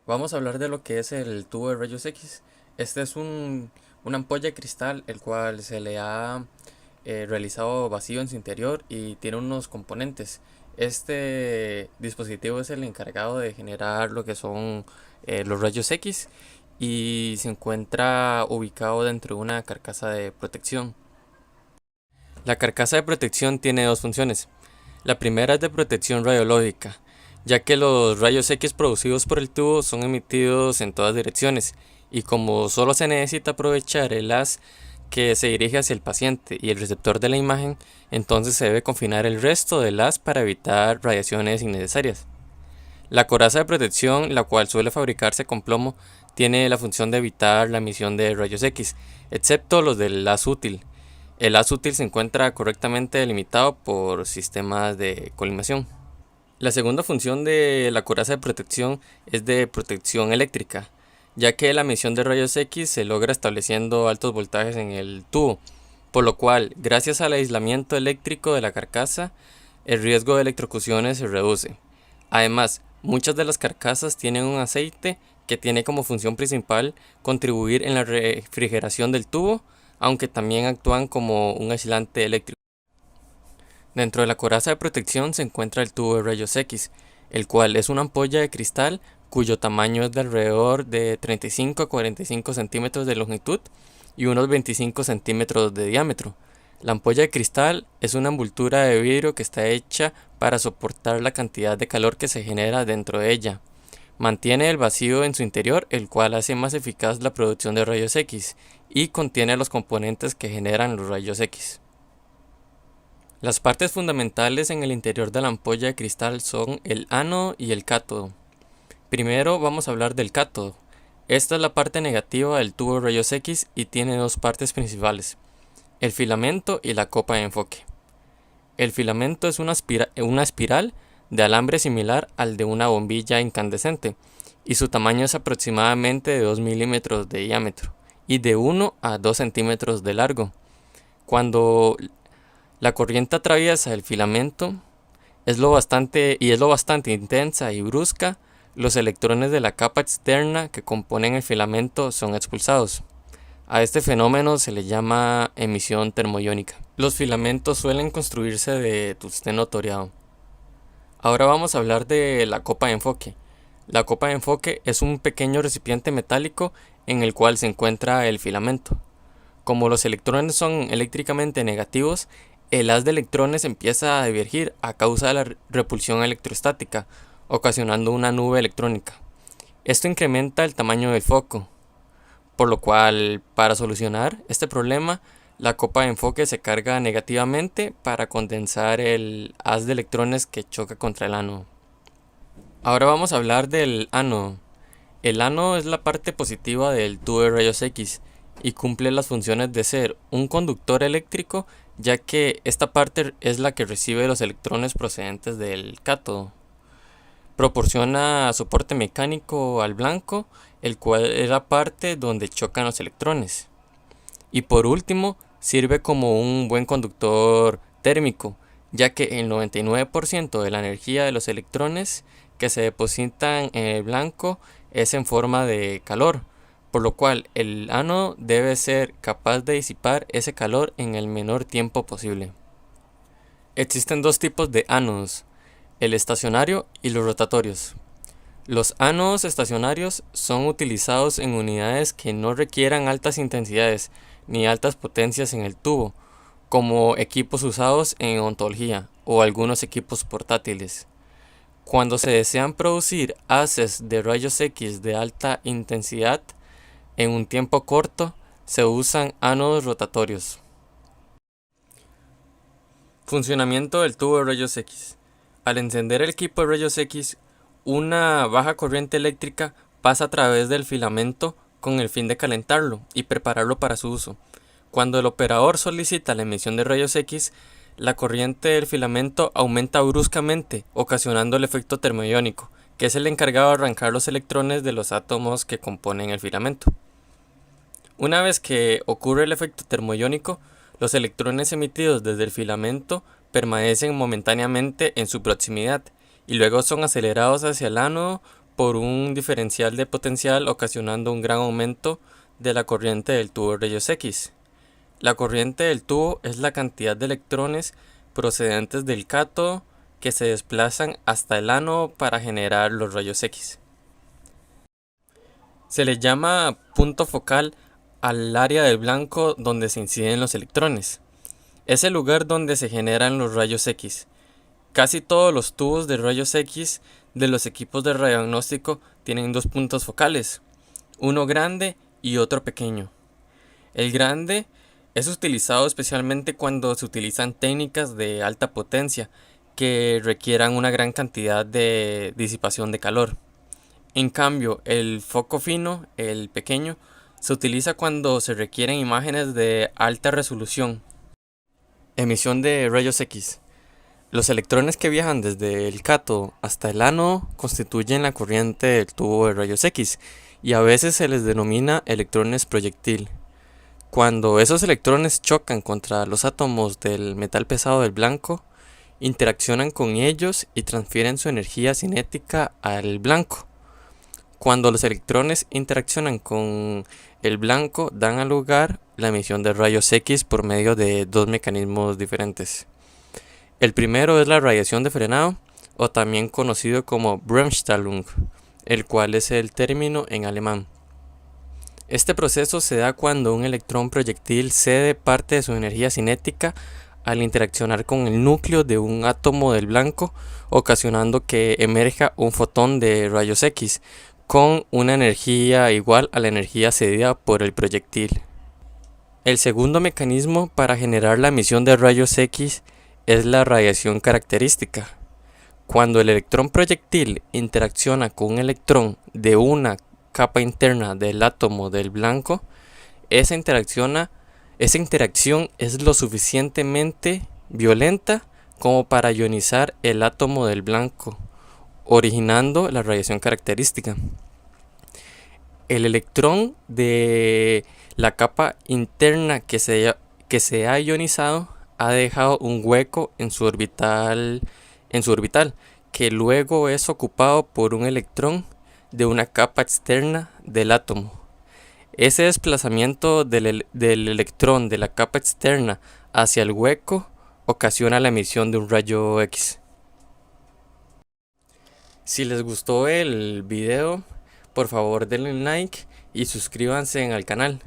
Vamos a hablar de lo que es el tubo de rayos X. Este es una ampolla de cristal el cual se le ha realizado vacío en su interior y tiene unos componentes. Este dispositivo es el encargado de generar lo que son los rayos X y se encuentra ubicado dentro de una carcasa de protección. La carcasa de protección tiene dos funciones. La primera es de protección radiológica, ya que los rayos X producidos por el tubo son emitidos en todas direcciones, y como solo se necesita aprovechar el haz que se dirige hacia el paciente y el receptor de la imagen, entonces se debe confinar el resto del haz para evitar radiaciones innecesarias. La coraza de protección, la cual suele fabricarse con plomo, tiene la función de evitar la emisión de rayos X, excepto los del haz útil. El haz útil se encuentra correctamente delimitado por sistemas de colimación. La segunda función de la coraza de protección es de protección eléctrica, ya que la emisión de rayos X se logra estableciendo altos voltajes en el tubo, por lo cual, gracias al aislamiento eléctrico de la carcasa, el riesgo de electrocuciones se reduce. Además, muchas de las carcasas tienen un aceite que tiene como función principal contribuir en la refrigeración del tubo, aunque también actúan como un aislante eléctrico. Dentro de la coraza de protección se encuentra el tubo de rayos X, el cual es una ampolla de cristal cuyo tamaño es de alrededor de 35 a 45 centímetros de longitud y unos 25 centímetros de diámetro. La ampolla de cristal es una envoltura de vidrio que está hecha para soportar la cantidad de calor que se genera dentro de ella. Mantiene el vacío en su interior, el cual hace más eficaz la producción de rayos X, y contiene los componentes que generan los rayos X. Las partes fundamentales en el interior de la ampolla de cristal son el ánodo y el cátodo. Primero vamos a hablar del cátodo. Esta es la parte negativa del tubo de rayos X y tiene dos partes principales: el filamento y la copa de enfoque. El filamento es una espiral de alambre similar al de una bombilla incandescente, y su tamaño es aproximadamente de 2 milímetros de diámetro y de 1 a 2 centímetros de largo. Cuando la corriente atraviesa el filamento es lo bastante intensa y brusca, los electrones de la capa externa que componen el filamento son expulsados. A este fenómeno se le llama emisión termoiónica. Los filamentos suelen construirse de tungsteno toreado. Ahora vamos a hablar de la copa de enfoque. La copa de enfoque es un pequeño recipiente metálico en el cual se encuentra el filamento. Como los electrones son eléctricamente negativos, el haz de electrones empieza a divergir a causa de la repulsión electrostática, ocasionando una nube electrónica. Esto incrementa el tamaño del foco, por lo cual, para solucionar este problema, la copa de enfoque se carga negativamente para condensar el haz de electrones que choca contra el ánodo. Ahora vamos a hablar del ánodo. El ánodo es la parte positiva del tubo de rayos X y cumple las funciones de ser un conductor eléctrico, ya que esta parte es la que recibe los electrones procedentes del cátodo. Proporciona soporte mecánico al blanco, el cual es la parte donde chocan los electrones. Y por último, sirve como un buen conductor térmico, ya que el 99% de la energía de los electrones que se depositan en el blanco es en forma de calor, por lo cual el ánodo debe ser capaz de disipar ese calor en el menor tiempo posible. Existen dos tipos de ánodos: el estacionario y los rotatorios. Los ánodos estacionarios son utilizados en unidades que no requieran altas intensidades ni altas potencias en el tubo, como equipos usados en odontología o algunos equipos portátiles. Cuando se desean producir haces de rayos X de alta intensidad en un tiempo corto, se usan ánodos rotatorios. Funcionamiento del tubo de rayos X. Al encender el equipo de rayos X, una baja corriente eléctrica pasa a través del filamento con el fin de calentarlo y prepararlo para su uso. Cuando el operador solicita la emisión de rayos X, la corriente del filamento aumenta bruscamente, ocasionando el efecto termoiónico, que es el encargado de arrancar los electrones de los átomos que componen el filamento. Una vez que ocurre el efecto termoiónico, los electrones emitidos desde el filamento permanecen momentáneamente en su proximidad y luego son acelerados hacia el ánodo por un diferencial de potencial ocasionando un gran aumento de la corriente del tubo de rayos X. La corriente del tubo es la cantidad de electrones procedentes del cátodo que se desplazan hasta el ánodo para generar los rayos X. Se le llama punto focal al área del blanco donde se inciden los electrones. Es el lugar donde se generan los rayos X. Casi todos los tubos de rayos X de los equipos de radiodiagnóstico tienen dos puntos focales, uno grande y otro pequeño. El grande es utilizado especialmente cuando se utilizan técnicas de alta potencia que requieran una gran cantidad de disipación de calor. En cambio, el foco fino, el pequeño, se utiliza cuando se requieren imágenes de alta resolución. Emisión de rayos X. Los electrones que viajan desde el cátodo hasta el ánodo constituyen la corriente del tubo de rayos X y a veces se les denomina electrones proyectil. Cuando esos electrones chocan contra los átomos del metal pesado del blanco, interaccionan con ellos y transfieren su energía cinética al blanco. Cuando los electrones interaccionan con el blanco, dan a lugar la emisión de rayos X por medio de dos mecanismos diferentes. El primero es la radiación de frenado, o también conocido como Bremsstrahlung, el cual es el término en alemán. Este proceso se da cuando un electrón proyectil cede parte de su energía cinética al interaccionar con el núcleo de un átomo del blanco, ocasionando que emerja un fotón de rayos X con una energía igual a la energía cedida por el proyectil. El segundo mecanismo para generar la emisión de rayos X es la radiación característica. Cuando el electrón proyectil interacciona con un electrón de una capa interna del átomo del blanco, esa interacción es lo suficientemente violenta como para ionizar el átomo del blanco, originando la radiación característica. El electrón de la capa interna que se ha ionizado ha dejado un hueco en su orbital, que luego es ocupado por un electrón de una capa externa del átomo. Ese desplazamiento del electrón de la capa externa hacia el hueco ocasiona la emisión de un rayo X. Si les gustó el video, por favor denle un like y suscríbanse al canal.